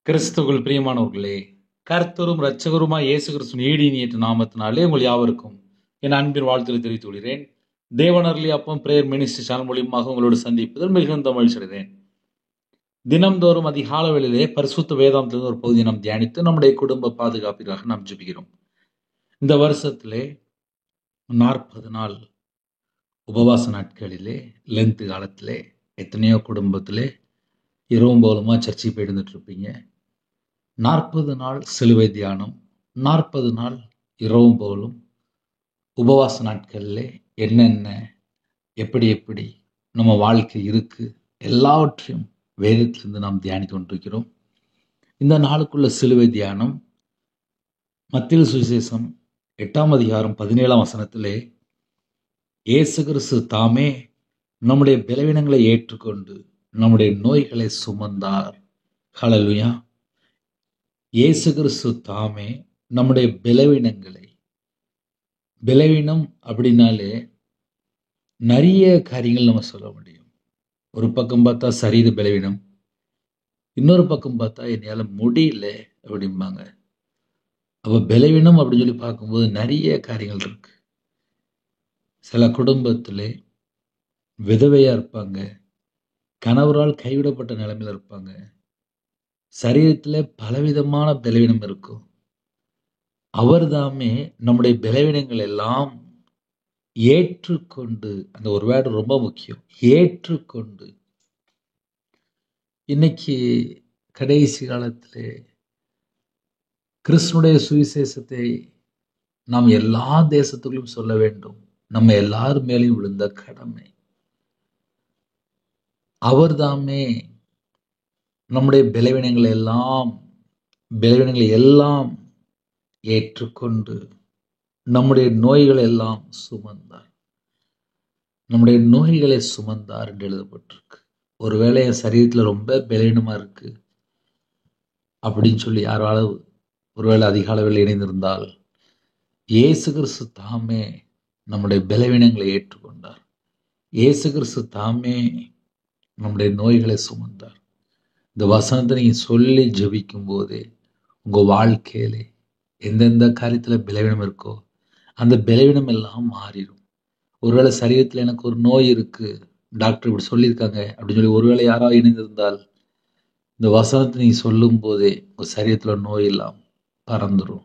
கிறிஸ்துவுக்குள் பிரியமானவர்களே, கர்த்தரும் இரட்சகருமாய் இயேசு கிறிஸ்துவின் ஈடினியற்ற நாமத்தினாலே உங்கள் யாவருக்கும் என் அன்பின் வாழ்த்துக்களை தெரிவித்துக் கொள்கிறேன். தேவனர்லி அப்பம் பிரேயர் மினிஸ்ட்ரி சேனல் மூலியமாக உங்களோடு சந்திப்பதில் மிகுந்த மகிழ்ச்சி அடைகிறேன். தினம்தோறும் அதிகால வேளையிலே பரிசுத்த வேதாந்தத்திலிருந்து ஒரு பகுதியை நாம் தியானித்து நம்முடைய குடும்ப பாதுகாப்பிற்காக நாம் ஜெபிக்கிறோம். இந்த வருஷத்திலே 40 நாள் உபவாச நாட்களிலே, லென்த் காலத்திலே எத்தனையோ குடும்பத்திலே இரவும் பகலுமா சர்ச்சை போய் இருந்துட்டு இருப்பீங்க. 40 நாள் சிலுவை தியானம், 40 நாள் இரவும் பகலும் உபவாச நாட்களிலே என்னென்ன எப்படி நம்ம வாழ்க்கை இருக்கு எல்லாவற்றையும் வேதத்திலிருந்து நாம் தியானித்து கொண்டிருக்கிறோம். இந்த நாளுக்குள்ள சிலுவை தியானம் மத்தேயு சுவிசேஷம் 8ஆம் அதிகாரம் 17ஆம் வசனத்திலே இயேசு கிறிஸ்து தாமே நம்முடைய பலவீனங்களை ஏற்றுக்கொண்டு நம்முடைய நோய்களை சுமந்தார். ஹல்லேலூயா. இயேசு கிறிஸ்து தாமே நம்முடைய பலவீனம் அப்படின்னாலே நிறைய காரியங்கள் நம்ம சொல்ல முடியும். ஒரு பக்கம் பார்த்தா சரீர பலவீனம், இன்னொரு பக்கம் பார்த்தா என்னால் முடியல அப்படிம்பாங்க. அப்போ பலவீனம் அப்படின்னு சொல்லி பார்க்கும்போது நிறைய காரியங்கள் இருக்கு. சில குடும்பத்திலே விதவையா இருப்பாங்க, கணவரால் கைவிடப்பட்ட நிலைமையில இருப்பாங்க, சரீரத்தில் பலவிதமான பலவீனம் இருக்கும். அவர்தாமே நம்முடைய பலவீனங்கள் எல்லாம் ஏற்றுக்கொண்டு, அந்த ஒரு வேர்டு ரொம்ப முக்கியம், ஏற்றுக்கொண்டு. இன்னைக்கு கடைசி காலத்திலே கிறிஸ்துனுடைய சுவிசேஷத்தை நாம் எல்லா தேசத்துக்கும் சொல்ல வேண்டும். நம்ம எல்லார் மேலேயும் விழுந்த கடமை. அவர்தாமே நம்முடைய பலவீனங்களை எல்லாம் ஏற்றுக்கொண்டு நம்முடைய நோய்களை எல்லாம் சுமந்தார். நம்முடைய நோய்களை சுமந்தார் என்று எழுதப்பட்டிருக்கு. ஒருவேளை என் சரீரத்தில் ரொம்ப பலவீனமா இருக்கு அப்படின்னு சொல்லி யாராவது ஒருவேளை அதிக அளவில் இணைந்திருந்தால், இயேசு கிறிஸ்து தாமே நம்முடைய பலவீனங்களை ஏற்றுக்கொண்டார். இயேசு கிறிஸ்து தாமே நம்முடைய நோய்களை சுமந்தார். இந்த வசனத்தை நீங்க சொல்லி ஜெபிக்கும் போதே உங்க வாழ்க்கையிலே எந்தெந்த காரியத்துல பலவீனம் இருக்கோ அந்த பலவீனம் எல்லாம் மாறிடும். ஒருவேளை சரீரத்தில் எனக்கு ஒரு நோய் இருக்கு, டாக்டர் இப்படி சொல்லியிருக்காங்க அப்படின்னு சொல்லி ஒருவேளை யாராவது இணைந்திருந்தால், இந்த வசனத்தை நீங்க சொல்லும் போதே உங்க சரீரத்துல நோய் எல்லாம் பறந்துடும்.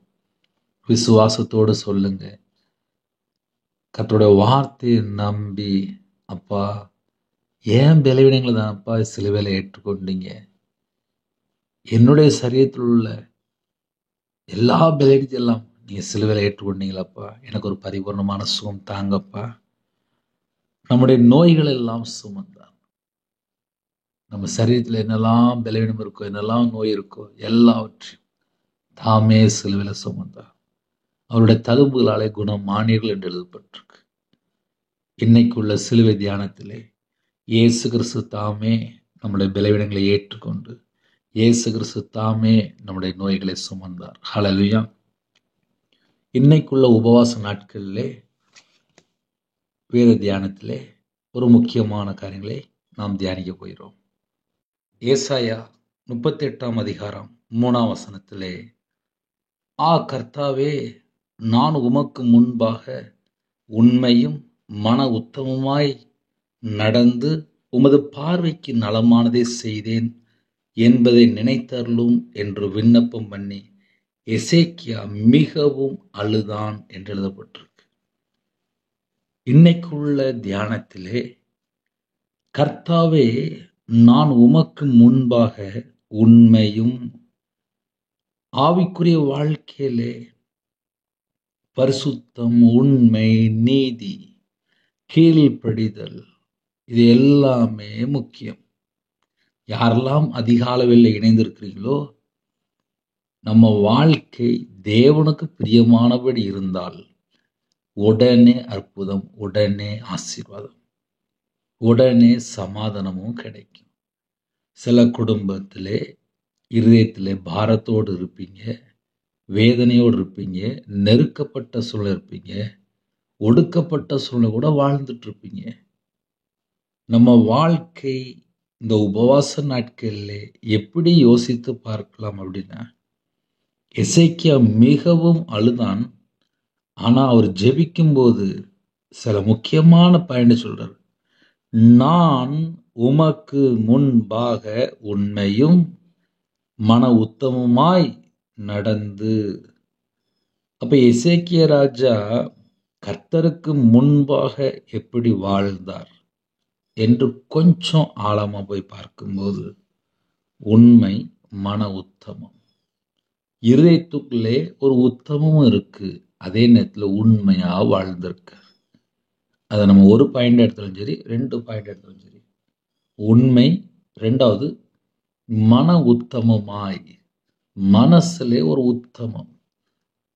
விசுவாசத்தோடு சொல்லுங்க. கர்த்தருடைய வார்த்தையை நம்பி, அப்பா ஏன் பலவீனங்களை தான் அப்பா சிலுவையில ஏற்றுக்கொண்டீங்க, என்னுடைய சரீரத்தில் உள்ள எல்லா பலவீனத்தையும் எல்லாம் நீங்க சிலுவையில ஏற்றுக்கொண்டீங்களப்பா, எனக்கு ஒரு பரிபூர்ணமான சுகம் தாங்கப்பா. நம்முடைய நோய்கள் எல்லாம் சுமந்தார். நம்ம சரீரத்தில் என்னெல்லாம் பலவீனம் இருக்கோ, என்னெல்லாம் நோய் இருக்கோ எல்லாவற்றையும் தாமே சிலுவையில சுமந்தார். அவருடைய தழும்புகளாலே குணமானீர்கள் என்று எழுதப்பட்டிருக்கு. இன்னைக்குள்ள சிலுவை தியானத்திலே இயேசு கிறிஸ்து தாமே நம்முடைய பலவீனங்களை ஏற்றுக்கொண்டு, இயேசு கிறிஸ்து தாமே நம்முடைய நோய்களை சுமந்தார். ஹல்லேலூயா. இன்னைக்குள்ள உபவாச நாட்களிலே வேத தியானத்திலே ஒரு முக்கியமான காரியங்களை நாம் தியானிக்க போகிறோம். ஏசாயா 38ஆம் அதிகாரம் 3ஆம் வசனத்திலே, கர்த்தாவே, நான் உமக்கு முன்பாக உண்மையும் மன உத்தமமாய் நடந்து உமது பார்வைக்கு நலமானதை செய்தேன் என்பதை நினைத்தருளும் என்று விண்ணப்பம் பண்ணி எசேக்கியா மிகவும் அழுதான் என்று எழுதப்பட்டிருக்கு. இன்னைக்குள்ள தியானத்திலே, கர்த்தாவே, நான் உமக்கு முன்பாக உண்மையும், ஆவிக்குரிய வாழ்க்கையிலே பரிசுத்தம், உண்மை, நீதி, கீழ்ப்படிதல், இது எல்லாமே முக்கியம். யாரெல்லாம் அதிக அளவில் இணைந்திருக்கிறீங்களோ, நம்ம வாழ்க்கை தேவனுக்கு பிரியமானபடி இருந்தால் உடனே அற்புதம், உடனே ஆசீர்வாதம், உடனே சமாதானமும் கிடைக்கும். சில குடும்பத்திலே இருதயத்திலே பாரத்தோடு இருப்பீங்க, வேதனையோடு இருப்பீங்க, நெருக்கப்பட்ட சூழ்நிலை இருப்பீங்க, ஒடுக்கப்பட்ட சூழ்நிலை கூட வாழ்ந்துட்டு இருப்பீங்க. நம்ம வாழ்க்கை இந்த உபவாச நாட்களிலே எப்படி யோசித்து பார்க்கலாம் அப்படின்னா, எசேக்கியா மிகவும் அழுதான். ஆனா அவர் ஜெபிக்கும்போது சில முக்கியமான பாயிண்ட் சொல்றாரு. நான் உமக்கு முன்பாக உண்மையும் மன உத்தமுமாய் நடந்து. அப்ப எசேக்கியா ராஜா கர்த்தருக்கு முன்பாக எப்படி வாழ்ந்தார் என்று கொஞ்சம் ஆழமா போய் பார்க்கும்போது, உண்மை, மன உத்தமம், இருதயத்துக்குள்ளே ஒரு உத்தமமும் இருக்கு, அதே நேரத்துல உண்மையா வாழ்ந்திருக்கார். அதை நம்ம ஒரு பாயிண்ட் எடுத்தாலும் சரி, 2 பாயிண்ட் எடுத்தாலும் சரி, உண்மை, 2வது மன உத்தமமாய், மனசுலே ஒரு உத்தமம்,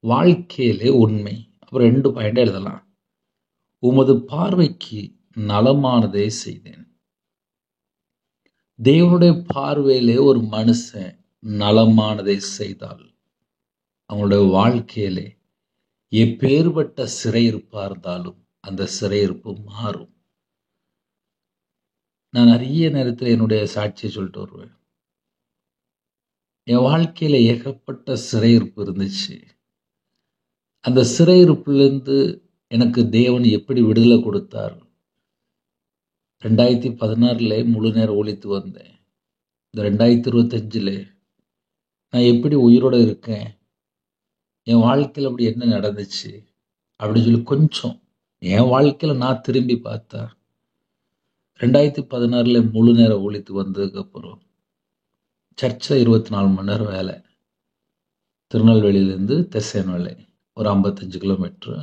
வாழ்க்கையிலே உண்மை. அப்புறம் 2 பாயிண்ட் எழுதலாம். உமது பார்வைக்கு நலமானதை செய்தேன். தேவனுடைய பார்வையிலே ஒரு மனுஷன் நலமானதை செய்தால் அவங்களுடைய வாழ்க்கையிலே எப்பேற்பட்ட சிறையிருப்பா இருந்தாலும் அந்த சிறையிருப்பு மாறும். நான் நிறைய நேரத்தில் என்னுடைய சாட்சியை சொல்லிட்டு வருவேன். என் வாழ்க்கையில ஏகப்பட்ட சிறையிருப்பு இருந்துச்சு. அந்த சிறையிருப்புலேருந்து எனக்கு தேவன் எப்படி விடுதலை கொடுத்தார். 2016 முழு நேரம் ஊழியத்து வந்தேன். இந்த 2025 நான் எப்படி உயிரோட இருக்கேன், என் வாழ்க்கையில் அப்படி என்ன நடந்துச்சு அப்படின்னு சொல்லி கொஞ்சம் என் வாழ்க்கையில் நான் திரும்பி பார்த்தா, 2016 முழு நேரம் ஊழியத்து வந்ததுக்கப்புறம் சர்ச்சில் 24 மணி நேரம் வேலை. திருநெல்வேலியிலேருந்து தெசேனவேலை ஒரு 55 கிலோமீட்டர்.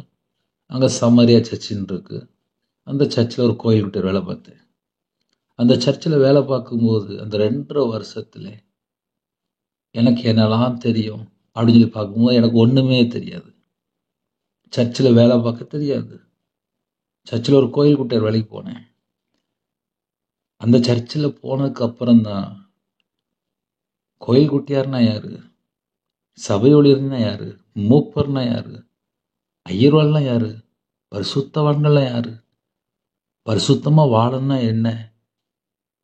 அங்கே சமரியா சர்ச்சின்னு இருக்கு. அந்த சர்ச்சில் ஒரு கோயில்கிட்ட வேலை பார்த்தேன். அந்த சர்ச்சில் வேலை பார்க்கும்போது அந்த 2.5 வருஷத்துல எனக்கு என்னெல்லாம் தெரியும் அப்படின்னு சொல்லி பார்க்கும்போது எனக்கு ஒன்றுமே தெரியாது. சர்ச்சில் வேலை பார்க்க தெரியாது. சர்ச்சில் ஒரு கோயில் குட்டையர் வேலைக்கு போனேன். அந்த சர்ச்சில் போனதுக்கு அப்புறம் தான் கோயில் குட்டியார்னா யாரு, சபை ஊழியர்னா யாரு, மூப்பர்னா யாரு, ஐயர்வாள்னா யாரு, பரிசுத்தவான்கள்லாம் யாரு, பரிசுத்தமா வாழணும்னா என்ன,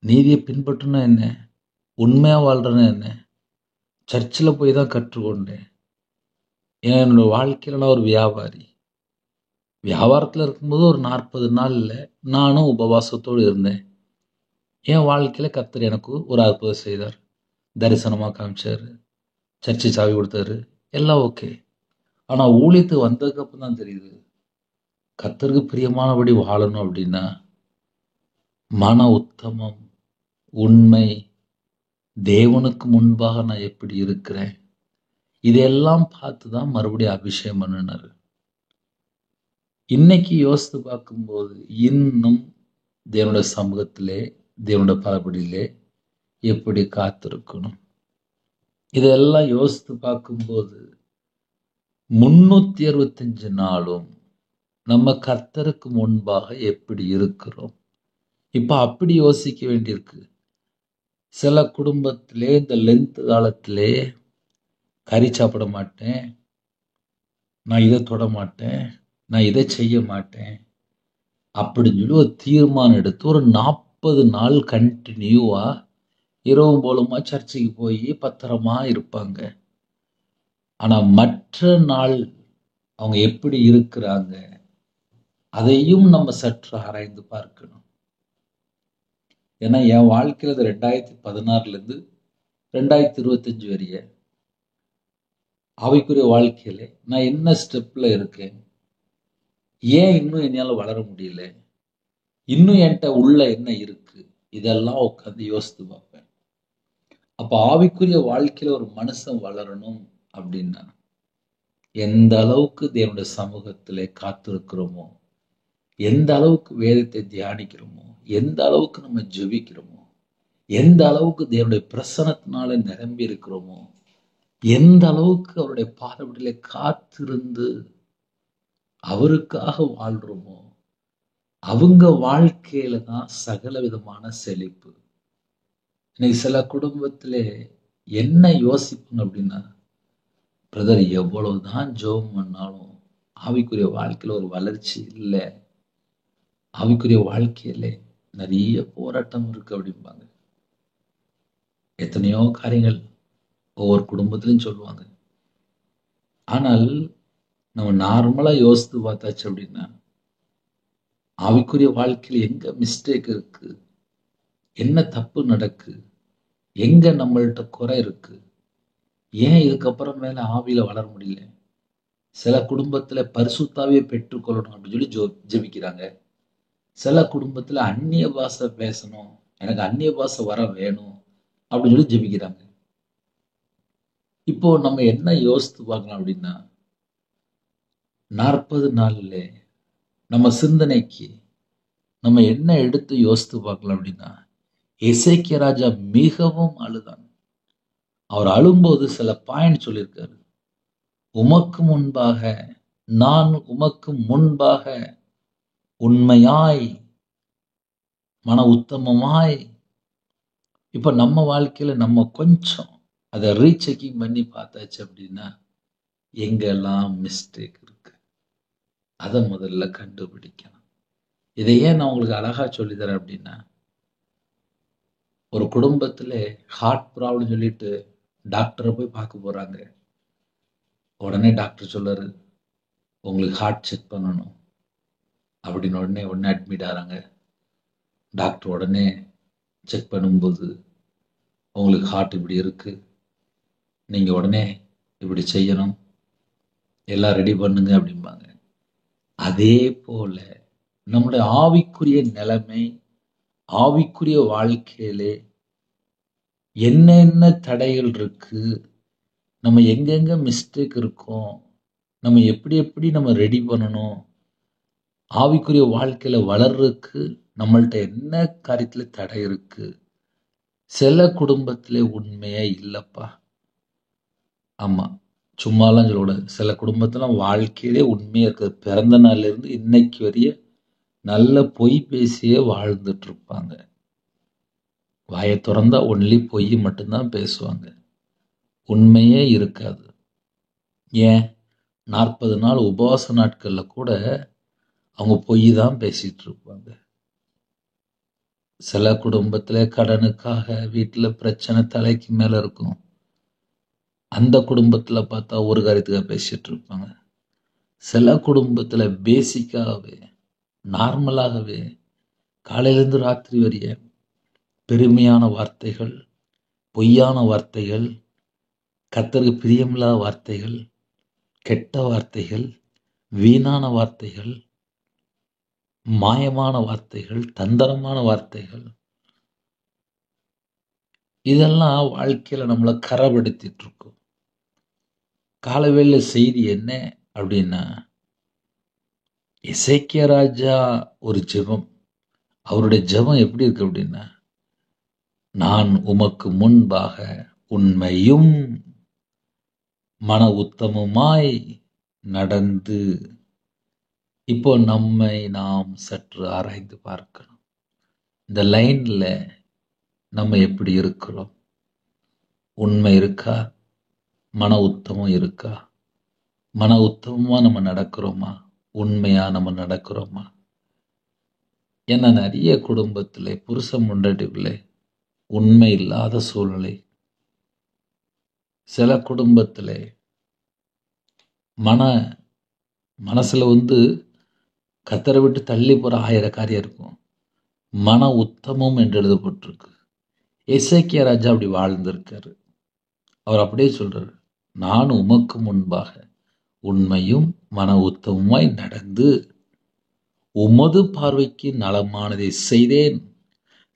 நீதியை பின்பற்றணும் என்ன, உண்மையா வாழ்றதுன்னா என்ன, சர்ச்சில் போய் தான் கற்றுக்கொண்டேன். ஏன்னா என்னோட வாழ்க்கையில நான் ஒரு வியாபாரி. வியாபாரத்தில் இருக்கும்போது ஒரு 40 நாள்ல நானும் உபவாசத்தோடு இருந்தேன். என் வாழ்க்கையில கர்த்தர் எனக்கு ஒரு அற்புதம் செய்தார். தரிசனமா காமிச்சாரு, சர்ச்சை சாவி கொடுத்தாரு, எல்லாம் ஓகே. ஆனா ஊழியத்துக்கு வந்ததுக்கு அப்புறம் தான் தெரியுது, கர்த்தருக்கு பிரியமானபடி வாழணும் அப்படின்னா மன உத்தமம், உண்மை, தேவனுக்கு முன்பாக நான் எப்படி இருக்கிறேன், இதெல்லாம் பார்த்து தான் மறுபடியும் அபிஷேகம் பண்ணினாரு. இன்னைக்கு யோசித்து பார்க்கும்போது இன்னும் தேவனுடைய சமூகத்திலே, தேவனுடைய பலபடியிலே எப்படி காத்திருக்கணும், இதெல்லாம் யோசித்து பார்க்கும்போது 365 நாளும் நம்ம கர்த்தருக்கு முன்பாக எப்படி இருக்கிறோம். இப்ப அப்படி யோசிக்க வேண்டியிருக்கு. சில குடும்பத்திலே இந்த லென்த் காலத்திலே கறி சாப்பிட மாட்டேன், நான் இதை தொட மாட்டேன், நான் இதை செய்ய மாட்டேன் அப்படின்னு சொல்லி ஒரு தீர்மானம் எடுத்து ஒரு 40 நாள் கண்டினியூவா இரவும் போலுமா சர்ச்சைக்கு போய் பத்திரமா இருப்பாங்க. ஆனா மற்ற நாள் அவங்க எப்படி இருக்கிறாங்க அதையும் நம்ம சற்று ஆராய்ந்து பார்க்கணும். ஏன்னா என் வாழ்க்கையில 2016 2025 வரைய ஆவிக்குரிய வாழ்க்கையில நான் என்ன ஸ்டெப்ல இருக்கேன், ஏன் இன்னும் என்னால வளர முடியல, இன்னும் என்கிட்ட உள்ள என்ன இருக்கு, இதெல்லாம் உட்காந்து யோசித்து பார்ப்பேன். அப்ப ஆவிக்குரிய வாழ்க்கையில ஒரு மனுஷன் வளரணும் அப்படின்னா எந்த அளவுக்கு தேவனுடைய சமூகத்திலே காத்திருக்கிறோமோ, எந்த அளவுக்கு வேதத்தை தியானிக்கிறோமோ, எந்த அளவுக்கு நம்ம ஜெபிக்கிறோமோ, எந்த அளவுக்கு தேவனுடைய பிரசன்னத்தினால நிரம்பி இருக்கிறோமோ, எந்த அளவுக்கு அவருடைய பாதபடியிலே காத்திருந்து அவருக்காக வாழ்றோமோ, அவங்க வாழ்க்கையில தான் சகல விதமான செழிப்பு. இன்னைக்கு சில குடும்பத்திலே என்ன யோசிப்பாங்க அப்படின்னா, பிரதர் எவ்வளவுதான் ஜெபம் பண்ணாலும் ஆவிக்குரிய வாழ்க்கையில ஒரு வளர்ச்சி இல்லை, ஆவிக்குரிய வாழ்க்கையில நிறைய போராட்டம் இருக்கு அப்படிம்பாங்க. எத்தனையோ காரியங்கள் ஒவ்வொரு குடும்பத்திலையும் சொல்லுவாங்க. ஆனால் நம்ம நார்மலா யோசித்து பார்த்தாச்சு அப்படின்னா, ஆவிக்குரிய வாழ்க்கையில எங்க மிஸ்டேக் இருக்கு? என்ன தப்பு நடக்கு? எங்க நம்மள்ட்ட குறை இருக்கு? ஏன் இதுக்கப்புறம் மேல ஆவியில வளர முடியல? சில குடும்பத்துல பரிசுத்தாவியை பெற்றுக்கொள்ளணும் அப்படின்னு சொல்லி ஜெபிக்கிறாங்க. சில குடும்பத்துல அந்நிய பாஷை பேசணும், எனக்கு அந்நிய பாஷை வர வேணும் அப்படின்னு சொல்லி ஜெபிக்கிறாங்க. இப்போ நம்ம என்ன யோசித்து பார்க்கலாம் அப்படின்னா, 40 நாள்ல நம்ம சிந்தனைக்கு நம்ம என்ன எடுத்து யோசித்து பார்க்கலாம் அப்படின்னா, எசேக்கியா ராஜா மிகவும் அழுதான். அவர் அழும்போது சில பாயிண்ட் சொல்லியிருக்காரு. உமக்கு முன்பாக, நான் உமக்கு முன்பாக உண்மையாய், மன உத்தமமாய். இப்ப நம்ம வாழ்க்கையில நம்ம கொஞ்சம் அதை ரீசெக்கிங் பண்ணி பார்த்தாச்சு அப்படின்னா, எங்கெல்லாம் மிஸ்டேக் இருக்கு அதை முதல்ல கண்டுபிடிக்கணும். இதை ஏன் நான் உங்களுக்கு அழகா சொல்லித்தரேன் அப்படின்னா, ஒரு குடும்பத்துல ஹார்ட் ப்ராப்ளம் சொல்லிட்டு டாக்டரை போய் பார்க்க போறாங்க. உடனே டாக்டர் சொல்றாரு, உங்களுக்கு ஹார்ட் செக் பண்ணணும் அப்படின்னு. உடனே அட்மிட் ஆகிறாங்க. டாக்டர் உடனே செக் பண்ணும்போது, உங்களுக்கு ஹார்ட் இப்படி இருக்கு, நீங்க உடனே இப்படி செய்யணும், எல்லாம் ரெடி பண்ணுங்க அப்படிம்பாங்க. அதே போல நம்முடைய ஆவிக்குரிய நிலைமை, ஆவிக்குரிய வாழ்க்கையிலே என்னென்ன தடைகள் இருக்கு, நம்ம எங்கெங்க மிஸ்டேக் இருக்கும், நம்ம எப்படி நம்ம ரெடி பண்ணணும், ஆவிக்குரிய வாழ்க்கையில வளர்றதுக்கு நம்மள்ட்ட என்ன காரியத்துல தடை இருக்கு. சில குடும்பத்திலே உண்மையே இல்லப்பா. ஆமா, சும்மாலாம் சொல்லக்கூடாது. சில குடும்பத்துல வாழ்க்கையிலே உண்மையா இருக்குது. பிறந்த நாள்ல இருந்து இன்னைக்கு வரைய நல்ல பொய் பேசியே வாழ்ந்துட்டு இருப்பாங்க. வாயை திறந்தா ஒன்லி பொய் மட்டும்தான் பேசுவாங்க, உண்மையே இருக்காது. ஏன்? 40 நாள் உபவாச நாட்கள்ல கூட அவங்க பொய் தான் பேசிட்டு இருப்பாங்க. சில குடும்பத்துல கடனுக்காக வீட்டுல பிரச்சனை தலைக்கு மேல இருக்கும். அந்த குடும்பத்துல பார்த்தா ஒரு காரியத்துக்காக பேசிட்டு இருப்பாங்க. சில குடும்பத்துல பேசிக்காகவே, நார்மலாகவே காலையிலிருந்து ராத்திரி வரைய பெருமையான வார்த்தைகள், பொய்யான வார்த்தைகள், கர்த்தருக்கு பிரியமில்லாத வார்த்தைகள், கெட்ட வார்த்தைகள், வீணான வார்த்தைகள், மாயமான வார்த்தைகள், தந்திரமான வார்த்தைகள், இதெல்லாம் வாழ்க்கையில நம்மளை கரப்படுத்திட்டு இருக்கும். காலவேள செய்தி என்ன அப்படின்னா, எசேக்கியா ராஜா ஒரு ஜெபம். அவருடைய ஜெபம் எப்படி இருக்கு அப்படின்னா, நான் உமக்கு முன்பாக உண்மையும் மன உத்தமமாய் நடந்து. இப்போ நம்மை நாம் சற்று ஆராய்ந்து பார்க்கணும். இந்த லைன்ல நம்ம எப்படி இருக்கிறோம்? உண்மை இருக்கா? மன உத்தமம் இருக்கா? மன உத்தமமா நம்ம நடக்கிறோமா? உண்மையா நம்ம நடக்கிறோமா? ஏன்னா நிறைய குடும்பத்திலே புருஷன் பொண்டாட்டிக்குள்ளே உண்மை இல்லாத சூழ்நிலை. சில குடும்பத்திலே மனசுல கத்தரை விட்டு தள்ளி போற 1000 காரியம் இருக்கும். மன உத்தமம் என்று எழுதப்பட்டிருக்கு. எசேக்கியா ராஜா அப்படி வாழ்ந்திருக்காரு. அவர் அப்படியே சொல்றாரு, நான் உமக்கு முன்பாக உண்மையும் மன உத்தமமாய் நடந்து உமது பார்வைக்கு நலமானதை செய்தேன்.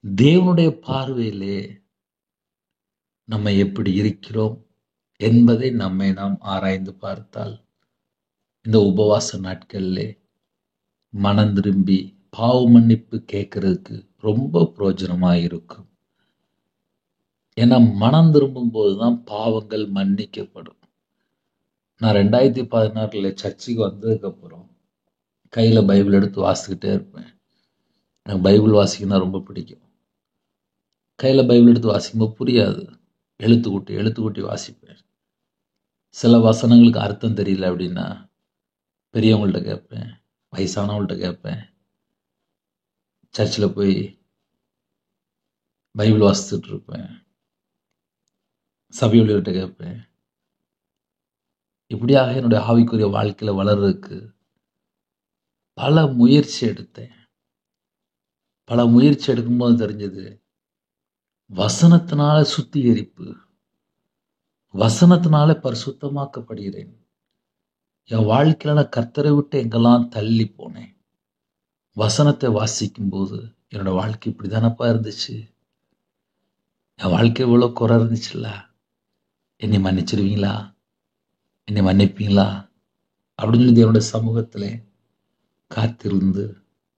தேவனுடைய பார்வையிலே நம்ம எப்படி இருக்கிறோம் என்பதை நம்மை நாம் ஆராய்ந்து பார்த்தால், இந்த உபவாச நாட்களிலே மனம் திரும்பி பாவ மன்னிப்பு கேட்கறதுக்கு ரொம்ப பிரயோஜனமா இருக்கும். ஏன்னா மனம் திரும்பும் போதுதான் பாவங்கள் மன்னிக்கப்படும். நான் 2016 சர்ச்சுக்கு வந்ததுக்கு அப்புறம் கையில பைபிள் எடுத்து வாசிக்கிட்டே இருப்பேன். எனக்கு பைபிள் வாசிக்கணும்னா ரொம்ப பிடிக்கும். கையில பைபிள் எடுத்து வாசிக்கும்போது புரியாது, எழுத்து கூட்டி வாசிப்பேன். சில வசனங்களுக்கு அர்த்தம் தெரியல அப்படின்னா பெரியவங்கள்ட்ட கேட்பேன், வயசானவங்கள்ட்ட கேட்பேன். சர்ச்சில் போய் பைபிள் வாசிச்சுட்டு இருப்பேன். சபையுள்ளவர்கிட்ட கேட்பேன், இப்படியாக என்னுடைய ஆவிக்குரிய வாழ்க்கையில வளர்றதுக்கு பல முயற்சி எடுத்தேன். பல முயற்சி எடுக்கும்போது தெரிஞ்சது, வசனத்தினால சுத்திகரிப்பு, வசனத்தினால பரிசுத்தமாக்கப்படுகிறேன். என் வாழ்க்கையில நான் கர்த்தரை விட்டு எங்கெல்லாம் தள்ளி போனேன். வசனத்தை வாசிக்கும் போது என்னோட வாழ்க்கை இப்படிதானப்பா இருந்துச்சு. என் வாழ்க்கை இவ்வளவு குறை இருந்துச்சுல்ல. என்னை மன்னிச்சிருவீங்களா? என்னை மன்னிப்பீங்களா? அப்படின்னு சொல்லி என்னோட சமூகத்துல காத்திருந்து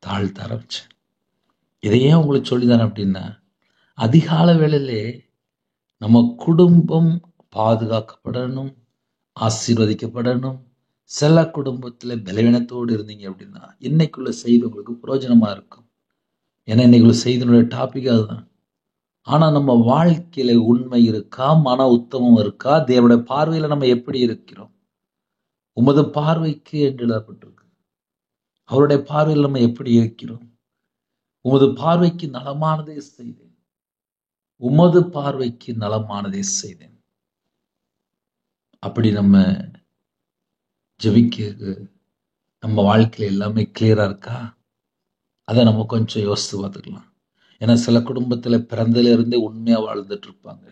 தாழ்த்த ஆரம்பிச்சேன். இதை ஏன் உங்களுக்கு சொல்லிதானே அப்படின்னா, அதிகால வேளையிலே நம்ம குடும்பம் பாதுகாக்கப்படணும், ஆசீர்வதிக்கப்படணும். சில குடும்பத்துல பலவீனத்தோடு இருந்தீங்க அப்படின்னா இன்னைக்குள்ள செய்தி உங்களுக்கு பிரயோஜனமா இருக்கும். ஏன்னா இன்னைக்குள்ள செய்தியினுடைய டாபிக் அதுதான். ஆனா நம்ம வாழ்க்கையில உண்மை இருக்கா, மன உத்தமம் இருக்கா, தேவனுடைய பார்வையில நம்ம எப்படி இருக்கிறோம்? உமது பார்வைக்கு என்று எழுதப்பட்டிருக்கு. அவருடைய பார்வையில் நம்ம எப்படி இருக்கிறோம்? உமது பார்வைக்கு நலமானதே செய்தேன், உமது பார்வைக்கு நலமானதே செய்தேன். அப்படி நம்ம ஜெபிக்க நம்ம வாழ்க்கையில எல்லாமே கிளியரா இருக்கா? அதை நம்ம கொஞ்சம் யோசித்து பார்த்துக்கலாம். ஏன்னா சில குடும்பத்துல பிறந்ததுல இருந்தே உண்மையா வாழ்ந்துட்டு இருப்பாங்க,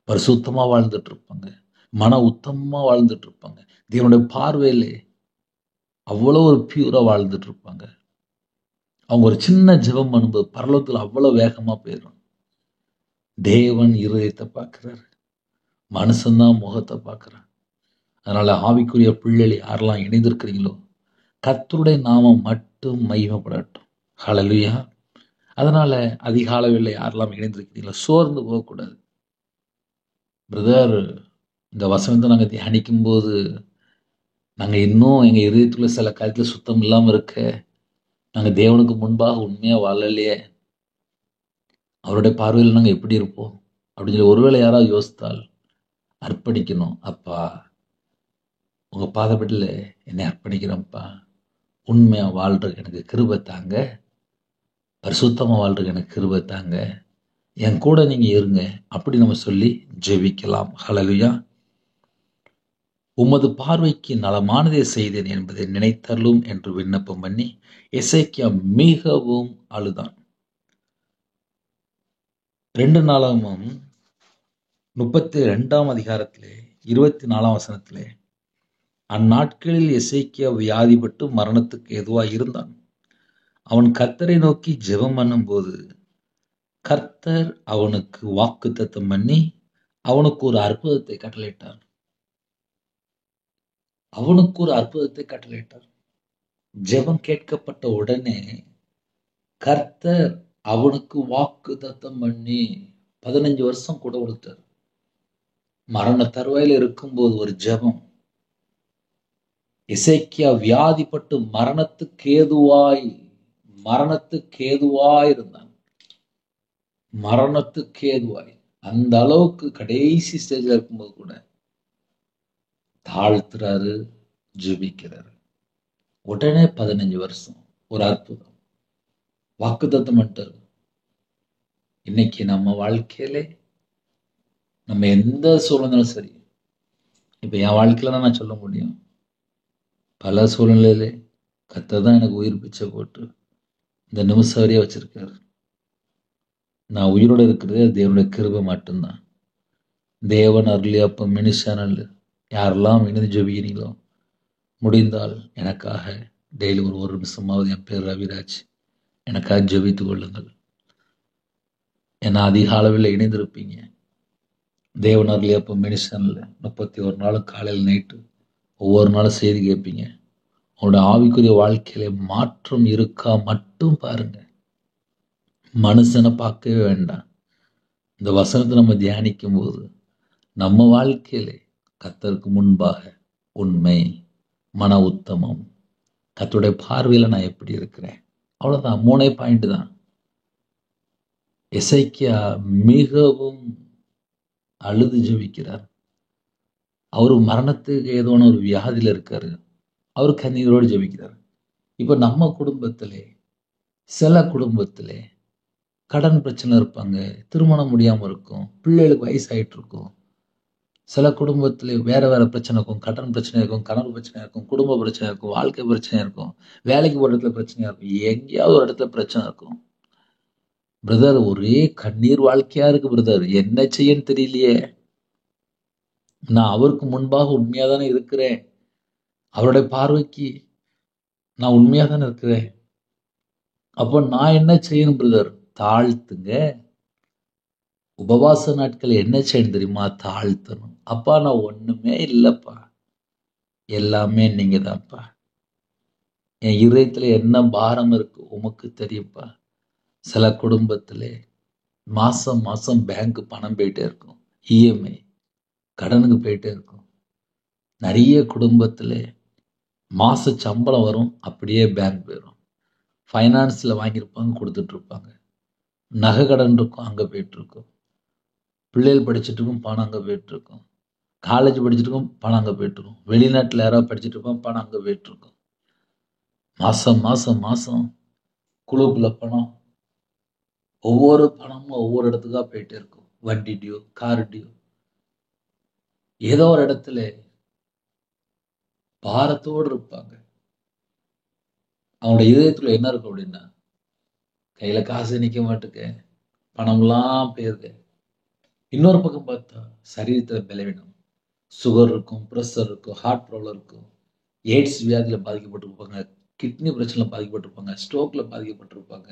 பரிசுத்தமா வாழ்ந்துட்டு இருப்பாங்க, மன உத்தமமா வாழ்ந்துட்டு இருப்பாங்க, தேவனுடைய பார்வையிலே அவ்வளோ ஒரு பியூரா வாழ்ந்துட்டு இருப்பாங்க. அவங்க ஒரு சின்ன ஜெபம் பண்ணும்போது பரலோகத்துல அவ்வளவு வேகமா போயிடும். தேவன் இருதயத்தை பார்க்கிறார், மனுஷன்தான் முகத்தை பார்க்கிறான். அதனால ஆவிக்குரிய பிள்ளைகள் யாரெல்லாம் இணைந்திருக்கிறீங்களோ கர்த்தருடைய நாமம் மட்டும் மகிமைப்படட்டும். ஹல்லேலூயா. அதனால அதிகாலையில் யாரெல்லாம் இணைந்திருக்கிறீங்களோ சோர்ந்து போகக்கூடாது. பிரதர், இந்த வசனத்தை நாங்கள் தியானிக்கும் போது நாங்கள் இன்னும் எங்கள் இதயத்துக்குள்ள சில காரியத்தில் சுத்தம் இல்லாமல் இருக்க, நாங்கள் தேவனுக்கு முன்பாக உண்மையாக வாழலையே, அவருடைய பார்வையில் நாங்கள் எப்படி இருப்போம் அப்படின்னு சொல்லி ஒருவேளை யாராவது யோசித்தால் அர்ப்பணிக்கணும். அப்பா, உங்கள் பாதப்படியில் என்னை அர்ப்பணிக்கிறேன்ப்பா, உண்மையாக வாழ்றதுக்கு எனக்கு கிருபை தாங்க, பரிசுத்தமாக வாழ்றதுக்கு எனக்கு கிருபை தாங்க, என் கூட நீங்கள் இருங்க அப்படி நம்ம சொல்லி ஜெபிக்கலாம். ஹல்லேலூயா. உமது பார்வைக்கு நலமானதை செய்தேன் என்பதை நினைத்தருளும் என்று விண்ணப்பம் பண்ணி எசேக்கியா மிகவும் அழுதான். 2 நாளாகமம் 32 அதிகாரத்திலே 24 வசனத்திலே, அந்நாட்களில் எசேக்கியா வியாதிப்பட்டு மரணத்துக்கு ஏதுவாய் இருந்தான். அவன் கர்த்தரை நோக்கி ஜெபம் பண்ணும்போது கர்த்தர் அவனுக்கு வாக்குத்தத்தம் பண்ணி அவனுக்கு ஒரு அற்புதத்தை கட்டளையிட்டார். அவனுக்கு ஒரு அற்புதத்தை கட்டளையிட்டார். ஜெபம் கேட்கப்பட்ட உடனே கர்த்தர் அவனுக்கு வாக்குத்தத்தம் பண்ணி 15 வருஷம் கூட கொடுத்தார். மரண தருவாயில இருக்கும்போது ஒரு ஜெபம். எசேக்கியா வியாதிப்பட்டு மரணத்துக்கு ஏதுவாய் இருந்தான். மரணத்துக்கு ஏதுவாய் அந்த அளவுக்கு கடைசி ஸ்டேஜ்ல இருக்கும்போது கூட தாழ்த்துறாரு, ஜெபிக்கிறாரு. உடனே 15 வருஷம் ஒரு அற்புதம், வாக்குத்தத்தம் பண்ணிட்டாரு. இன்னைக்கு நம்ம வாழ்க்கையில நம்ம எந்த சூழ்நிலையும் சரி, இப்ப என் வாழ்க்கையில நான் சொல்ல முடியும், பல சூழ்நிலையில கர்த்தர் தான் எனக்கு உயிர் பிச்சை போட்டு இந்த நிமிஷம் வரையே வச்சிருக்காரு. நான் உயிரோட இருக்கிறதே தேவனுடைய கிருபை மட்டும்தான். தேவன் அருளி அப்ப மினி சேனல் யாரெல்லாம் இணைந்து ஜெபிக்கிறீங்களோ முடிந்தால் எனக்காக டெய்லி ஒரு நிமிஷமாவது, என் பேர் ரவிராஜ், எனக்காக ஜெபித்துக் கொள்ளுங்கள். ஏன்னா அதிக அளவில் இணைந்திருப்பீங்க. தேவன் அருளி அப்ப மினி சேனல்ல 31 நாளும் காலையில் நைட்டு ஒவ்வொரு நாளும் செய்தி கேட்பீங்க. உங்களோட ஆவிக்குரிய வாழ்க்கையில மாற்றம் இருக்கா மட்டும் பாருங்க. மனுஷனை பார்க்கவே வேண்டாம். இந்த வசனத்தை நம்ம தியானிக்கும் போது நம்ம வாழ்க்கையில கர்த்தருக்கு முன்பாக உண்மை, மன உத்தமம், கர்த்தருடைய பார்வையில நான் எப்படி இருக்கிறேன், அவ்வளவுதான். 3 பாயிண்ட் தான். எசேக்கியா மிகவும் அழுது ஜெபிக்கிறார். அவரு மரணத்துக்கு ஏதோன ஒரு வியாதியில இருக்காரு. அவரு கண்ணீரோடு ஜெபிக்கிறார். இப்ப நம்ம குடும்பத்திலே, சில குடும்பத்திலே கடன் பிரச்சனை இருப்பாங்க, திருமணம் முடியாம இருக்கும், பிள்ளைகளுக்கு வயசாயிட்டு இருக்கும், சில குடும்பத்துல வேற வேற பிரச்சனை இருக்கும். கடன் பிரச்சனை இருக்கும், கணவர் பிரச்சனை இருக்கும், குடும்ப பிரச்சனை இருக்கும், வாழ்க்கை பிரச்சனை இருக்கும், வேலைக்கு போற இடத்துல பிரச்சனையா இருக்கும், எங்கேயாவது ஒரு இடத்துல பிரச்சனை இருக்கும். பிரதர், ஒரே கண்ணீர் வாழ்க்கையா இருக்கு பிரதர். என்ன செய்யன்னு தெரியலையே. நான் அவருக்கு முன்பாக உண்மையா தானே இருக்கிறேன். அவருடைய பார்வைக்கு நான் உண்மையா தானே இருக்கிறேன். அப்போ நான் என்ன செய்யணும் பிரதர்? தாழ்த்துங்க. உபவாச நாட்கள் என்ன செய்யணும் தெரியுமா? தாழ்த்தணும். அப்பா, நான் ஒண்ணுமே இல்லப்பா, எல்லாமே நீங்க தான்ப்பா. என் இதயத்துல என்ன பாரம் இருக்கு உமக்கு தெரியும்ப்பா. சில குடும்பத்துல மாசம் மாசம் பேங்க் பணம் போயிட்டே இருக்கும், இஎம்ஐ கடனுக்கு போயிட்டே இருக்கும். நிறைய குடும்பத்துல மாச சம்பளம் வரும், அப்படியே பேங்க் போயிடும். ஃபைனான்ஸ்ல வாங்கியிருப்பாங்க, கொடுத்துட்டு இருப்பாங்க. நகை கடன் இருக்கும், அங்க போயிட்டு இருக்கும். பிள்ளைகள் படிச்சுட்டு இருக்கும், பணம் அங்க போயிட்டு இருக்கும். காலேஜ் படிச்சுட்டு இருக்கும், பணம் அங்க போயிட்டு இருக்கும். வெளிநாட்டுல யாராவது படிச்சுட்டு இருப்பாங்க, பணம் அங்க போயிட்டு இருக்கும். மாசம் மாசம் மாசம் குழுக்குள்ள பணம், ஒவ்வொரு பணமும் ஒவ்வொரு இடத்துக்கா போயிட்டே இருக்கும். வண்டி டியூ, கார் டியூ. ஏதோ ஒரு இடத்துல பாரத்தோடு இருப்பாங்க. அவனோட இதயத்துல என்ன இருக்கும் அப்படின்னா, கையில காசு நிக்க மாட்டுக்கு, பணம்லாம் போயிருக்கு. இன்னொரு பக்கம் பார்த்தா சரீரத்துல பலவீனம், சுகர் இருக்கும், பிரஷர் இருக்கும், ஹார்ட் ப்ராப்ளம் இருக்கும், எய்ட்ஸ் வியாதியில பாதிக்கப்பட்டிருப்பாங்க, கிட்னி பிரச்சனைல பாதிக்கப்பட்டிருப்பாங்க, ஸ்ட்ரோக்ல பாதிக்கப்பட்டிருப்பாங்க.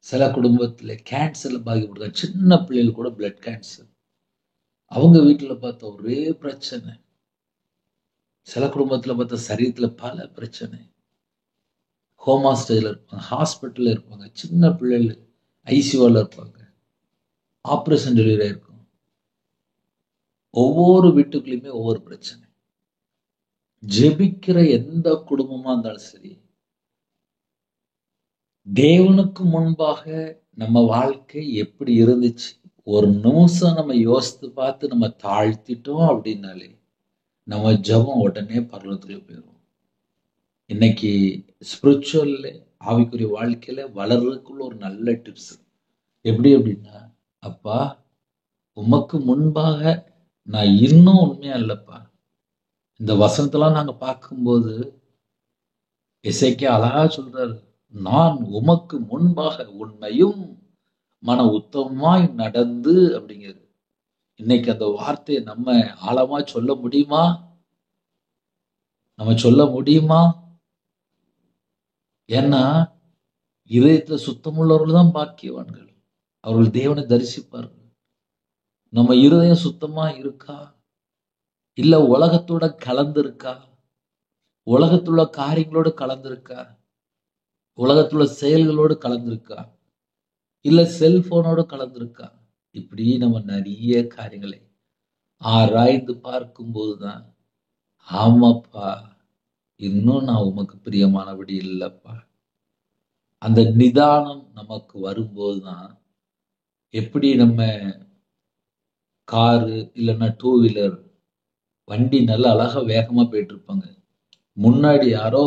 சில குடும்பத்துல கேன்சர்ல பாதிக்கப்பட்டிருக்காங்க. சின்ன பிள்ளைகள் கூட பிளட் கேன்சர். அவங்க வீட்டுல பார்த்தா ஒரே பிரச்சனை. சில குடும்பத்துல பார்த்தா சரீரத்துல பல பிரச்சனை. ஹோமா ஸ்டேஜ்ல இருப்பாங்க, ஹாஸ்பிட்டல்ல இருப்பாங்க, சின்ன பிள்ளைகள் ஐசியூல இருப்பாங்க, ஆப்ரேஷன் டெலிவரி இருக்கும். ஒவ்வொரு வீட்டுக்குள்ளயுமே ஒவ்வொரு பிரச்சனை. ஜெபிக்கிற எந்த குடும்பமா இருந்தாலும் சரி, தேவனுக்கு முன்பாக நம்ம வாழ்க்கை எப்படி இருந்துச்சு ஒரு நிமிஷம் நம்ம யோசித்து பார்த்து நம்ம தாழ்த்திட்டோம் அப்படின்னாலே நம்ம ஜெபம் உடனே பரலோகத்துக்கு போயிடும். இன்னைக்கு ஸ்பிரிச்சுவல்ல, ஆவிக்குரிய வாழ்க்கையில வளர்றதுக்குள்ள ஒரு நல்ல டிப்ஸ் எப்படி அப்படின்னா, அப்பா, உமக்கு முன்பாக நான் இன்னும் உண்மையா இல்லப்பா. இந்த வசனத்தெல்லாம் நாங்க பார்க்கும்போது எசேக்கியா அழகா சொல்றாரு, நான் உமக்கு முன்பாக உண்மையும் மன உத்தமமாய் நடந்து அப்படிங்கிறது. இன்னைக்கு அந்த வார்த்தையை நம்ம ஆழமா சொல்ல முடியுமா? நம்ம சொல்ல முடியுமா? ஏன்னா இதயத்துல சுத்தமுள்ளவர்கள் தான் பாக்கியவான்கள், அவர்கள் தேவனை தரிசிப்பார்கள். நம்ம இருதயம் சுத்தமா இருக்கா? இல்ல உலகத்தோட கலந்து இருக்கா? உலகத்துள்ள காரியங்களோடு கலந்திருக்கா? உலகத்துள்ள செயல்களோடு கலந்திருக்கா? இல்ல செல்போனோடு கலந்திருக்கா? இப்படி நம்ம நிறைய காரியங்களை ஆராய்ந்து பார்க்கும் போதுதான், ஆமாப்பா, இன்னும் நான் உமக்கு பிரியமானபடி இல்லப்பா. அந்த நிதானம் நமக்கு வரும்போதுதான், எப்படி நம்ம காரு இல்லைன்னா டூ வீலர் வண்டி நல்லா அழகா வேகமா போயிட்டு இருப்பாங்க, முன்னாடி யாரோ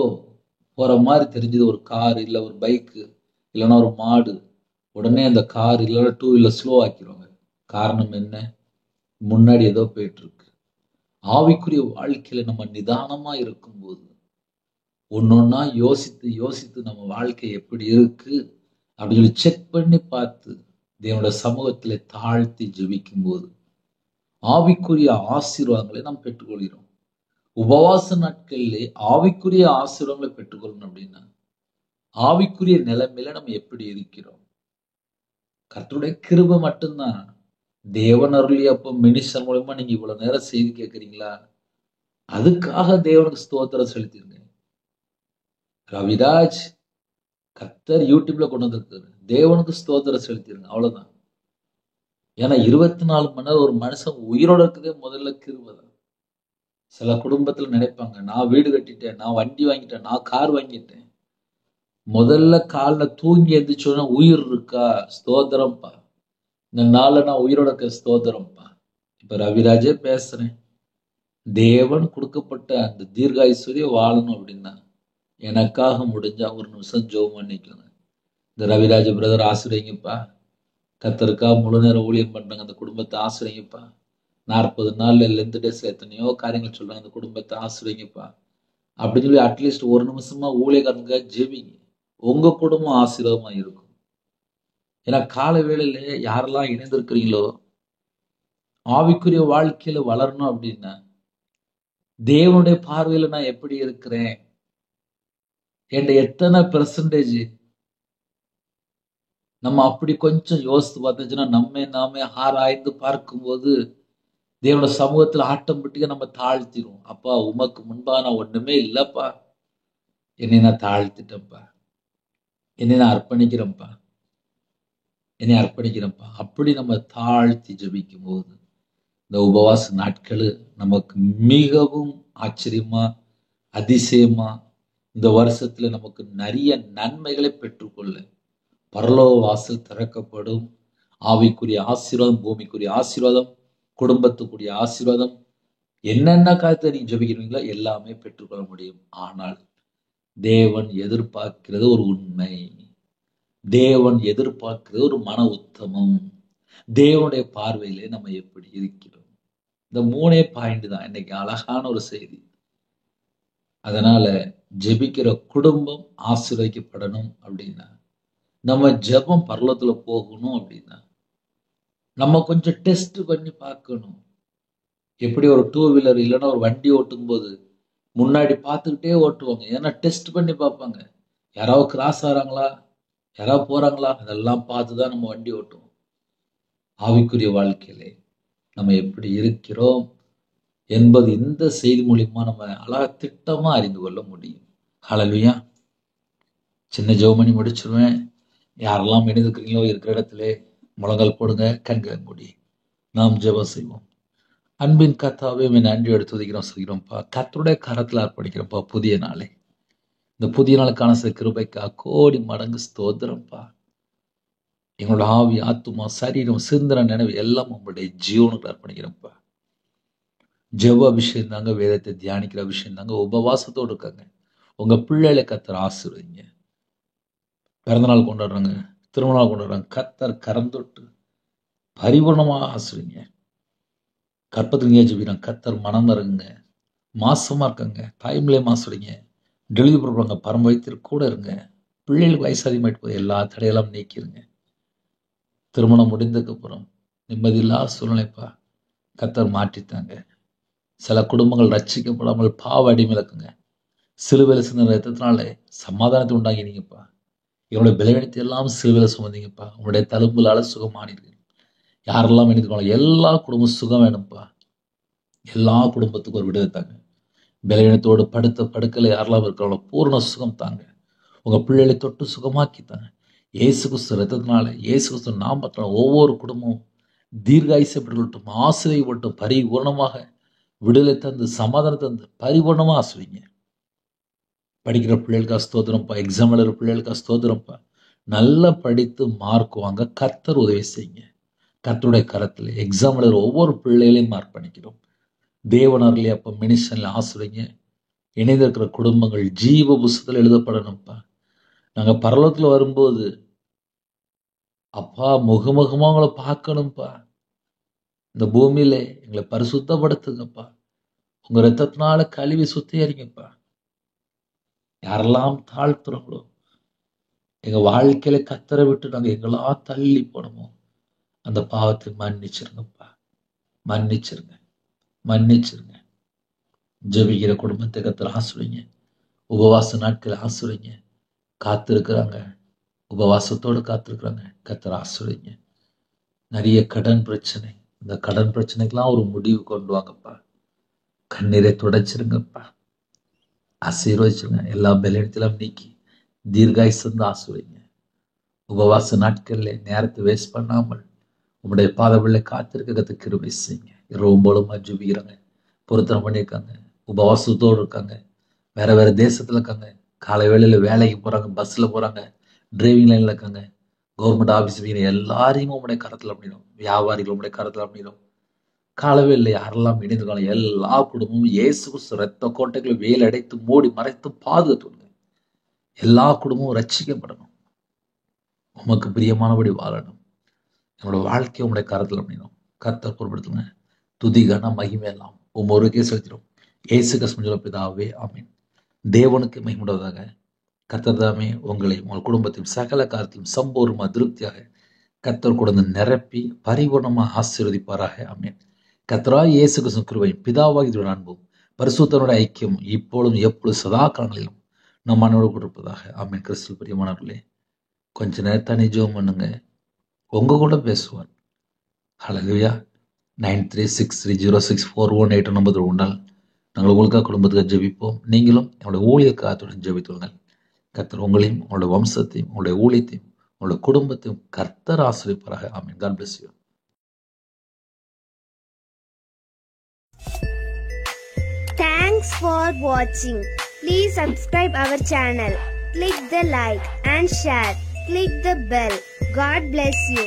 போற மாதிரி தெரிஞ்சது ஒரு கார் இல்ல ஒரு பைக்கு இல்லைன்னா ஒரு மாடு, உடனே அந்த கார் இல்லைன்னா டூ வீலர் ஸ்லோ ஆக்கிடுவாங்க. காரணம் என்ன? முன்னாடி ஏதோ போயிட்டு இருக்கு. ஆவிக்குரிய வாழ்க்கையில நம்ம நிதானமா இருக்கும்போது ஒன்னொன்னா யோசித்து யோசித்து நம்ம வாழ்க்கை எப்படி இருக்கு அப்படின்னு செக் பண்ணி பார்த்து தேவனோட சமூகத்திலே தாழ்த்தி ஜெபிக்கும் போது ஆவிக்குரிய ஆசீர்வாதங்களை நாம் பெற்றுக்கொள்கிறோம். உபவாச நாட்களிலே ஆவிக்குரிய ஆசீர்வாதங்களை பெற்றுக்கொள்ளணும் அப்படின்னா ஆவிக்குரிய நிலைமையில நம்ம எப்படி இருக்கிறோம்? கர்த்தருடைய கிருபை மட்டும்தான். தேவன் அருளிய அப்போ மினிஸ்டர் மூலமா நீங்க இவ்வளவு நேரம் செய்தி கேட்கறீங்களா? அதுக்காக தேவனுக்கு ஸ்தோத்திரம் செலுத்திருங்க. ரவிராஜ் கர்த்தர் யூடியூப்ல கொண்டு வந்திருக்காரு, தேவனுக்கு ஸ்தோத்திரம் செலுத்திருங்க, அவ்வளவுதான். ஏன்னா 24 மணி நேரம் ஒரு மனுஷன் உயிரோட இருக்கதே முதல்ல கிருபை தான். சில குடும்பத்துல நினைப்பாங்க, நான் வீடு கட்டிட்டேன், நான் வண்டி வாங்கிட்டேன், நான் கார் வாங்கிட்டேன். முதல்ல காலைல தூங்கி எந்திரிச்சோன்னா உயிர் இருக்கா? ஸ்தோத்திரம்ப்பா. இந்த நாள்ல நான் உயிரோட இருக்க ஸ்தோத்திரம்ப்பா. இப்ப ரவிராஜே பேசுறேன். தேவன் கொடுக்கப்பட்ட அந்த தீர்காயுசுரிய வாழணும் அப்படின்னா எனக்காக முடிஞ்சா ஒரு நிமிஷம் ஜெபம் பண்ணிக்கோங்க. இந்த ரவிராஜ பிரதர் ஆசிரியங்கப்பா, கர்த்தருக்கா முழு நேரம் ஊழியம் பண்றாங்க, அந்த குடும்பத்தை ஆசிரியங்கப்பா. 40 நாள்ல லென்த் டேஸ்ல எத்தனையோ காரியங்கள் சொல்றாங்க. அந்த குடும்பத்தை ஆசிரியங்கப்பா அப்படின்னு சொல்லி அட்லீஸ்ட் ஒரு நிமிஷமா ஊழியக்காரங்க ஜெபிங்க. உங்க குடும்பம் ஆசீர்வாதமா இருக்கும். ஏன்னா கால வேளையில யாரெல்லாம் இணைந்திருக்கிறீங்களோ ஆவிக்குரிய வாழ்க்கையில வளரணும் அப்படின்னா தேவனுடைய பார்வையில நான் எப்படி இருக்கிறேன், என்கிட்ட எத்தனை பெர்சன்டேஜ், நம்ம அப்படி கொஞ்சம் யோசித்து பார்த்துச்சுன்னா நம்மை நாமே ஆராய்ந்து பார்க்கும்போது தேவனோட சமூகத்துல ஆட்டோமேட்டிக்கா நம்ம தாழ்த்திடுவோம். அப்பா உமக்கு முன்பா நான் ஒண்ணுமே இல்லப்பா, என்னை நான் தாழ்த்திட்டேன்ப்பா, என்னை நான் அர்ப்பணிக்கிறேன்ப்பா, என்னை அர்ப்பணிக்கிறேன்ப்பா. அப்படி நம்ம தாழ்த்தி ஜெபிக்கும் போது இந்த உபவாச நாட்கள் நமக்கு மிகவும் ஆச்சரியமா அதிசயமா இந்த வருஷத்துல நமக்கு நிறைய நன்மைகளை பெற்றுக்கொள்ள பரலோக வாசல் திறக்கப்படும். ஆவிக்குரிய ஆசீர்வாதம், பூமிக்குரிய ஆசீர்வாதம், குடும்பத்துக்குரிய ஆசீர்வாதம், என்னென்ன காரியத்தை நீங்க ஜெபிக்கிறீங்களோ எல்லாமே பெற்றுக்கொள்ள முடியும். ஆனால் தேவன் எதிர்பார்க்கிறது ஒரு உண்மை, தேவன் எதிர்பார்க்கிறது ஒரு மன உத்தமம், தேவனுடைய பார்வையிலே நம்ம எப்படி இருக்கிறோம். இந்த 3 பாயிண்ட் தான் இன்னைக்கு அழகான ஒரு செய்தி. அதனால ஜெபிக்கிற குடும்பம் ஆசீர்வதிக்கப்படணும் அப்படின்னா, நம்ம ஜெபம் பரலோகத்துல போகணும் அப்படின்னா நம்ம கொஞ்சம் டெஸ்ட் பண்ணி பார்க்கணும். எப்படி ஒரு 2 வீலர் இல்லைன்னா ஒரு வண்டி ஓட்டும் போது முன்னாடி பார்த்துக்கிட்டே ஓட்டுவாங்க. ஏன்னா டெஸ்ட் பண்ணி பார்ப்பாங்க. யாராவது கிராஸ் ஆகிறாங்களா, யாராவது போறாங்களா, அதெல்லாம் பார்த்து தான் நம்ம வண்டி ஓட்டுவோம். ஆவிக்குரிய வாழ்க்கையிலே நம்ம எப்படி இருக்கிறோம் என்பது இந்த செய்தி மூலியமா நம்ம அழகா திட்டமா அறிந்து கொள்ள முடியும். ஹல்லேலூயா. சின்ன ஜெபம் பண்ணி முடிச்சிருவேன். யாரெல்லாம் இணைந்துக்கிறீங்களோ இருக்கிற இடத்துல முழங்கால் போடுங்க, கண்களை மூடி நாம் ஜெபம் செய்வோம். அன்பின் கர்த்தாவே நன்றி எடுத்து துதிக்கிறோம் சொல்கிறோம்ப்பா. கர்த்தருடைய கரத்துல அர்ப்பணிக்கிறோம்ப்பா புதிய நாளை. இந்த புதிய நாளுக்கான சில கிருபைக்கா கோடி மடங்கு ஸ்தோத்திரம்ப்பா. எங்களோட ஆவி, ஆத்துமா, சரீரம், சிந்தனை, நினைவு எல்லாம் உங்களுடைய ஜீவனுக்கு அர்ப்பணிக்கிறோம்ப்பா. ஜெப அபிஷேகம் தாங்க, வேதத்தை தியானிக்கிற அபிஷேகம் தாங்க, உபவாசத்தோடு இருக்காங்க. உங்க பிள்ளைகளை கர்த்தர் ஆசீர்வதிங்க. பிறந்தநாள் கொண்டாடுறாங்க, திருமண நாள் கொண்டாடுறாங்க, கர்த்தர் கரம் தொட்டு பரிபூர்ணமாக ஆசீர்வதிங்க. கற்பத்துக்கு ஜெபிக்கிறாங்க, கர்த்தர் மனம் இறங்குங்க. மாசமா இருக்காங்க, தாய்மொழியை மாசுறீங்க, டெலிவரி பண்ணுறாங்க, பரம வைத்தியர் கூட இருங்க. பிள்ளைகளுக்கு வயசு அதிகமாயிட்டு போய் எல்லா தடையெல்லாம் நீக்கிருங்க. திருமணம் முடிந்ததுக்கு அப்புறம் நிம்மதியில்லாத சூழ்நிலைப்பா கர்த்தர் மாற்றித்தாங்க. சில குடும்பங்கள் ரட்சிக்கப்படாமல் பாவ அடிமையில் இருக்குங்க. சிலுவையில் சின்ன ரத்தத்தினால சமாதானத்தை உண்டாங்கினீங்கப்பா. என்னுடைய பலவீனத்தை எல்லாம் சிலுவையில் சுமந்தீங்கப்பா. உங்களுடைய தழும்புலால சுகமானீர்கள். யாரெல்லாம் எடுத்துக்கணும் எல்லா குடும்பம் சுகம் வேணும்ப்பா. எல்லா குடும்பத்துக்கும் ஒரு விடுதலை தாங்க. பலவீனத்தோடு படுத்த படுக்கல யாரெல்லாம் இருக்கிறாங்களோ பூர்ண சுகம் தாங்க. உங்க பிள்ளைகளை தொட்டு சுகமாக்கித்தாங்க. இயேசு கிறிஸ்து ரத்தத்தினால, இயேசு கிறிஸ்து நாமத்தினால ஒவ்வொரு குடும்பமும் தீர்காயுசப்பட்டுள்ளட்டும், ஆசிரியப்பட்டும், பரிபூர்ணமாக விடுதலை தந்து சமாதானம் தந்து பரிபூர்ணமாக ஆசிரியங்க. படிக்கிற பிள்ளைகளுக்கா ஸ்தோத்திரம்ப்பா. எக்ஸாம் எழுதுற பிள்ளைகளுக்கா ஸ்தோத்திரம்ப்பா. நல்லா படித்து மார்க் வாங்க கர்த்தர் உதவி செய்யுங்க. கர்த்தருடைய கரத்தில் எக்ஸாம் எழுதுற ஒவ்வொரு பிள்ளைகளையும் அர்ப்பணிக்கிறோம். தேவனர்லேயே அப்போ மினிஷன்ல ஆசிரியங்க. இணைந்திருக்கிற குடும்பங்கள் ஜீவ புஸ்தகத்தில் எழுதப்படணும்ப்பா. நாங்கள் பரலோகத்தில் வரும்போது அப்பா முகமுகமாக உங்களை பார்க்கணும்ப்பா. இந்த பூமியில எங்களை பரிசுத்தப்படுத்துங்கப்பா. உங்க ரத்தத்தினால கழுவி சுத்திகரிங்கப்பா. யாரெல்லாம் தாழ்த்துறோங்களோ எங்க வாழ்க்கையில கத்தரை விட்டு நாங்க எங்களா தள்ளி போனோமோ அந்த பாவத்தை மன்னிச்சிருங்கப்பா. மன்னிச்சிருங்க, மன்னிச்சிருங்க. ஜெபிக்கிற குடும்பத்தை கத்தர் ஆசிரியங்க. உபவாச நாட்கள் ஆசிரியங்க. காத்திருக்கிறாங்க, உபவாசத்தோடு காத்திருக்கிறாங்க, கத்தர் ஆசிரியங்க. நிறைய கடன் பிரச்சனை, இந்த கடன் பிரச்சனைக்கெல்லாம் ஒரு முடிவு கொண்டு வாங்கப்பா. கண்ணீரை துடைச்சிருங்கப்பா. ஆசீர்வதிச்சிருங்க. எல்லா பலவீனத்திலும் நீக்கி தீர்காயுசந்து ஆசீர்வதிங்க. உபவாச நாட்கள்ல நேரத்தை வேஸ்ட் பண்ணாமல் உங்களுடைய பாதவில்லை காத்திருக்க கத்து கிருபை செய்யுங்க. இரவு மூலமா ஜெபிக்கிறாங்க, பொருத்தனை பண்ணியிருக்காங்க, உபவாசத்தோடு இருக்காங்க, வேற வேற தேசத்துல இருக்காங்க, காலை வேளையில வேலைக்கு போறாங்க, பஸ்ல போறாங்க, டிரைவிங் லைன்ல இருக்காங்க, கவர்மெண்ட் ஆஃபீஸ் எல்லாரையும் உங்களுடைய கரத்துல அப்படிடும். வியாபாரிகள் உங்களுடைய கரத்துல அப்படிடும். காலவே இல்லை யாரெல்லாம் இணைந்துக்கலாம் எல்லா குடும்பமும் இயேசு கிறிஸ்து ரத்த கோட்டைகளை வேல் அடைத்து மூடி மறைத்து பாதுகாத்துங்க. எல்லா குடும்பமும் ரட்சிக்கப்படணும். உமக்கு பிரியமானபடி வாழணும். என்னோட வாழ்க்கையை உங்களுடைய கரத்தில் அப்படின்னும் கர்த்தர் பொருட்படுத்துங்க. துதிகான மகிமை எல்லாம் ஒவ்வொருக்கே செலுத்திடும். இயேசு கிறிஸ்துவின் பிதாவே ஆமென். தேவனுக்கு மகிமுண்டதாக. கர்த்தர் தாமே உங்களையும் உங்கள் குடும்பத்தையும் சகல காரியத்திலும் சம்பூர்ணமாக திருப்தியாக கர்த்தர் கொடுத்து நிரப்பி பரிபூர்ணமாக ஆசீர்வதிப்பாராக. ஆமென். கர்த்தராகிய இயேசு கிறிஸ்துவின் கிருபையும் பிதாவாகிய அன்பும் பரிசுத்தனுடைய ஐக்கியம் இப்பொழுதும் எப்பொழுதும் சதா காலங்களிலும் நம் மனோடு கொடுப்பதாக. ஆமென். கிறிஸ்துவில் பிரியமானவர்களே, கொஞ்ச நேரத்தானே ஜெபம் பண்ணுங்க, உங்க கூட பேசுவார். ஹல்லேலூயா. 9363064181 நம்பர் உண்டால் நாங்கள் உங்களுக்காக குடும்பத்துக்காக ஜெபிப்போம். நீங்களும் என்னுடைய ஊழியக்காரத்துடன் ஜெபித்துள்ளுங்கள். கர்த்தர் உங்களையும் உங்களுடைய வம்சத்தையும் உங்களுடைய ஊழியத்தையும் உங்களுடைய குடும்பத்தையும் கர்த்தர் ஆசீர்வதிப்பாராக. ஆமென். God bless you. Thanks for watching. Please subscribe our channel. Click the like and share. Click the bell. God bless you.